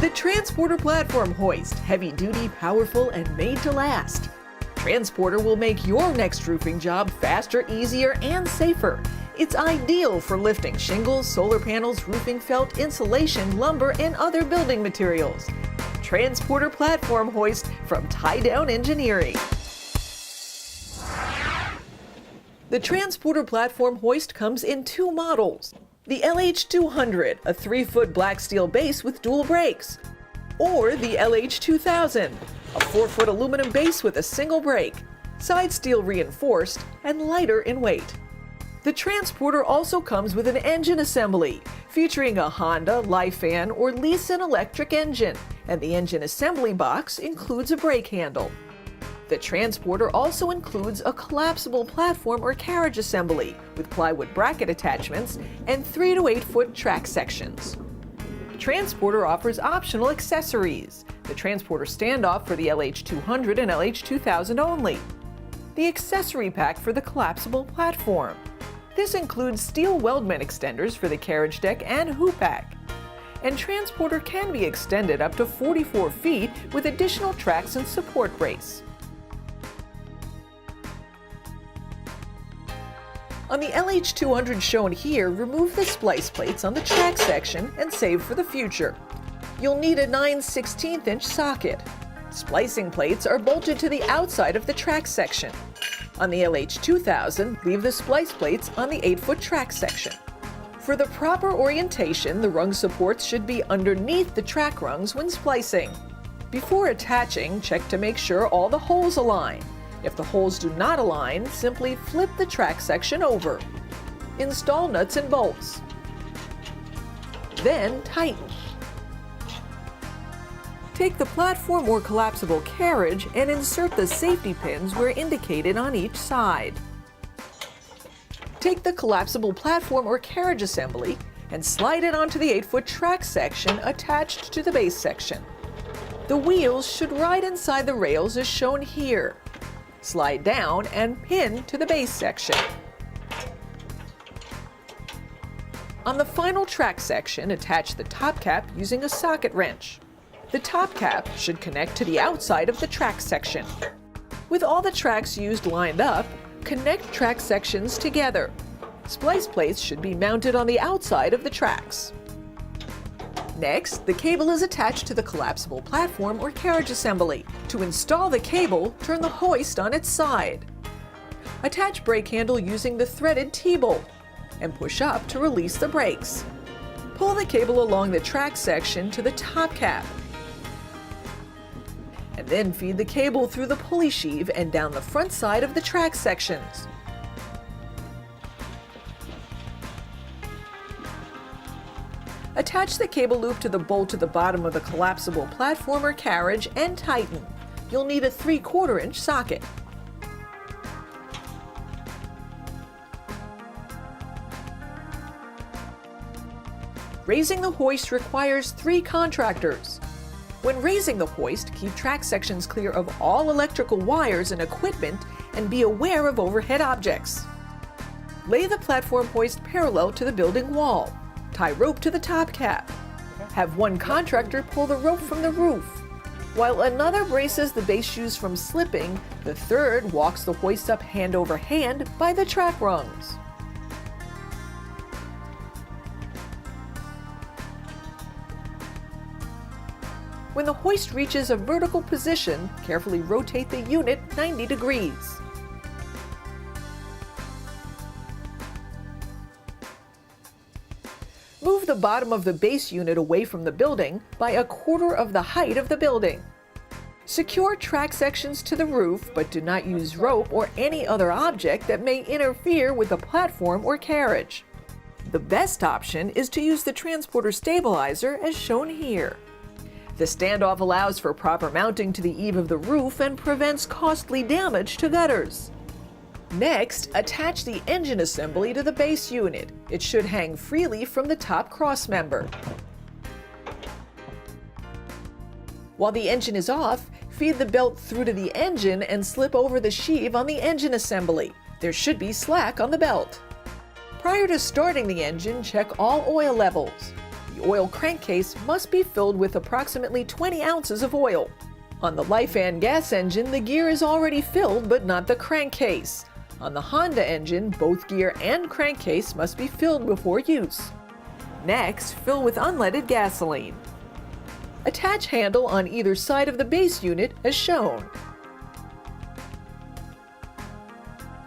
The TranzSporter platform hoist, heavy-duty, powerful, and made to last. TranzSporter will make your next roofing job faster, easier, and safer. It's ideal for lifting shingles, solar panels, roofing felt, insulation, lumber, and other building materials. TranzSporter platform hoist from Tie Down Engineering. The TranzSporter platform hoist comes in two models. The LH200, a 3-foot black steel base with dual brakes, or the LH2000, a 4-foot aluminum base with a single brake, side steel reinforced, and lighter in weight. The TranzSporter also comes with an engine assembly, featuring a Honda, Lifan, or Leeson electric engine, and the engine assembly box includes a brake handle. The TranzSporter also includes a collapsible platform or carriage assembly with plywood bracket attachments and 3 to 8 foot track sections. TranzSporter offers optional accessories. The TranzSporter standoff for the LH200 and LH2000 only. The accessory pack for the collapsible platform. This includes steel weldment extenders for the carriage deck and hoop pack. And TranzSporter can be extended up to 44 feet with additional tracks and support brace. On the LH200 shown here, remove the splice plates on the track section and save for the future. You'll need a 9/16" socket. Splicing plates are bolted to the outside of the track section. On the LH2000, leave the splice plates on the 8-foot track section. For the proper orientation, the rung supports should be underneath the track rungs when splicing. Before attaching, check to make sure all the holes align. If the holes do not align, simply flip the track section over. Install nuts and bolts. Then tighten. Take the platform or collapsible carriage and insert the safety pins where indicated on each side. Take the collapsible platform or carriage assembly and slide it onto the 8-foot track section attached to the base section. The wheels should ride inside the rails as shown here. Slide down and pin to the base section. On the final track section, attach the top cap using a socket wrench. The top cap should connect to the outside of the track section. With all the tracks used lined up, connect track sections together. Splice plates should be mounted on the outside of the tracks. Next, the cable is attached to the collapsible platform or carriage assembly. To install the cable, turn the hoist on its side. Attach brake handle using the threaded T-bolt and push up to release the brakes. Pull the cable along the track section to the top cap. And then feed the cable through the pulley sheave and down the front side of the track sections. Attach the cable loop to the bolt to the bottom of the collapsible platform or carriage and tighten. You'll need a 3/4" socket. Raising the hoist requires 3 contractors. When raising the hoist, keep track sections clear of all electrical wires and equipment and be aware of overhead objects. Lay the platform hoist parallel to the building wall. Tie rope to the top cap. Have one contractor pull the rope from the roof. While another braces the base shoes from slipping, the third walks the hoist up hand over hand by the track rungs. When the hoist reaches a vertical position, carefully rotate the unit 90 degrees. Move the bottom of the base unit away from the building by 1/4 of the height of the building. Secure track sections to the roof, but do not use rope or any other object that may interfere with the platform or carriage. The best option is to use the TranzSporter stabilizer as shown here. The standoff allows for proper mounting to the eave of the roof and prevents costly damage to gutters. Next, attach the engine assembly to the base unit. It should hang freely from the top cross member. While the engine is off, feed the belt through to the engine and slip over the sheave on the engine assembly. There should be slack on the belt. Prior to starting the engine, check all oil levels. The oil crankcase must be filled with approximately 20 ounces of oil. On the Lifan gas engine, the gear is already filled but not the crankcase. On the Honda engine, both gear and crankcase must be filled before use. Next, fill with unleaded gasoline. Attach handle on either side of the base unit as shown.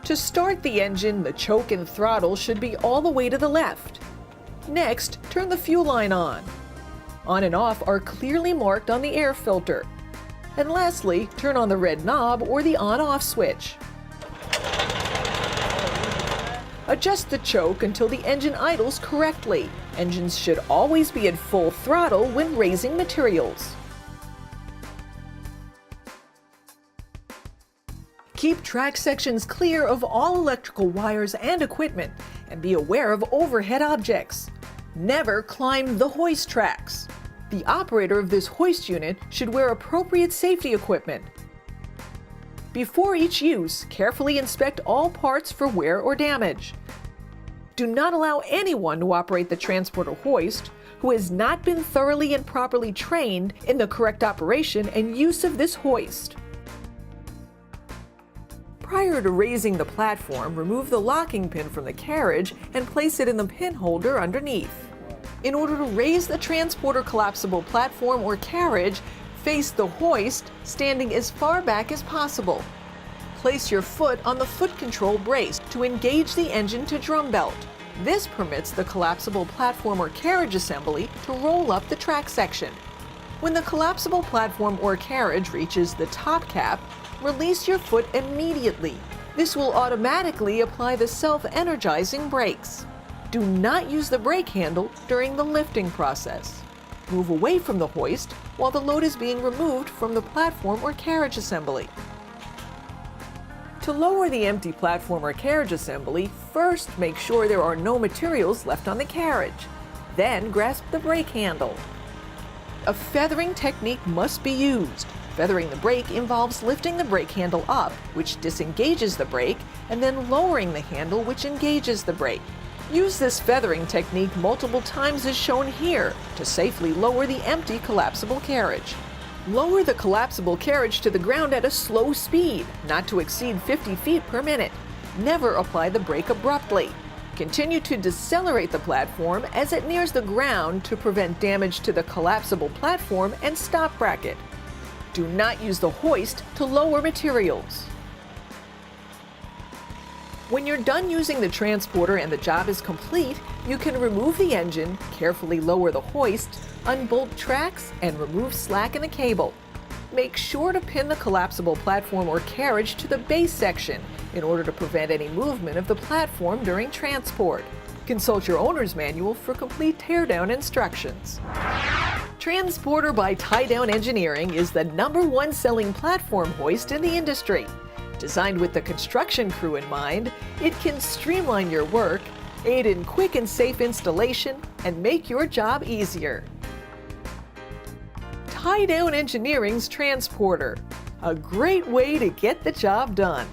To start the engine, the choke and throttle should be all the way to the left. Next, turn the fuel line on. On and off are clearly marked on the air filter. And lastly, turn on the red knob or the on-off switch. Adjust the choke until the engine idles correctly. Engines should always be at full throttle when raising materials. Keep track sections clear of all electrical wires and equipment, and be aware of overhead objects. Never climb the hoist tracks. The operator of this hoist unit should wear appropriate safety equipment. Before each use, carefully inspect all parts for wear or damage. Do not allow anyone to operate the TranzSporter hoist who has not been thoroughly and properly trained in the correct operation and use of this hoist. Prior to raising the platform, remove the locking pin from the carriage and place it in the pin holder underneath. In order to raise the TranzSporter collapsible platform or carriage, face the hoist, standing as far back as possible. Place your foot on the foot control brace to engage the engine to drum belt. This permits the collapsible platform or carriage assembly to roll up the track section. When the collapsible platform or carriage reaches the top cap, release your foot immediately. This will automatically apply the self-energizing brakes. Do not use the brake handle during the lifting process. Move away from the hoist while the load is being removed from the platform or carriage assembly. To lower the empty platform or carriage assembly, first make sure there are no materials left on the carriage. Then grasp the brake handle. A feathering technique must be used. Feathering the brake involves lifting the brake handle up, which disengages the brake, and then lowering the handle, which engages the brake. Use this feathering technique multiple times as shown here to safely lower the empty collapsible carriage. Lower the collapsible carriage to the ground at a slow speed, not to exceed 50 feet per minute. Never apply the brake abruptly. Continue to decelerate the platform as it nears the ground to prevent damage to the collapsible platform and stop bracket. Do not use the hoist to lower materials. When you're done using the TranzSporter and the job is complete, you can remove the engine, carefully lower the hoist, unbolt tracks, and remove slack in the cable. Make sure to pin the collapsible platform or carriage to the base section in order to prevent any movement of the platform during transport. Consult your owner's manual for complete teardown instructions. TranzSporter by Tie-Down Engineering is the #1 selling platform hoist in the industry. Designed with the construction crew in mind, it can streamline your work, aid in quick and safe installation, and make your job easier. Tie-Down Engineering's TranzSporter, a great way to get the job done.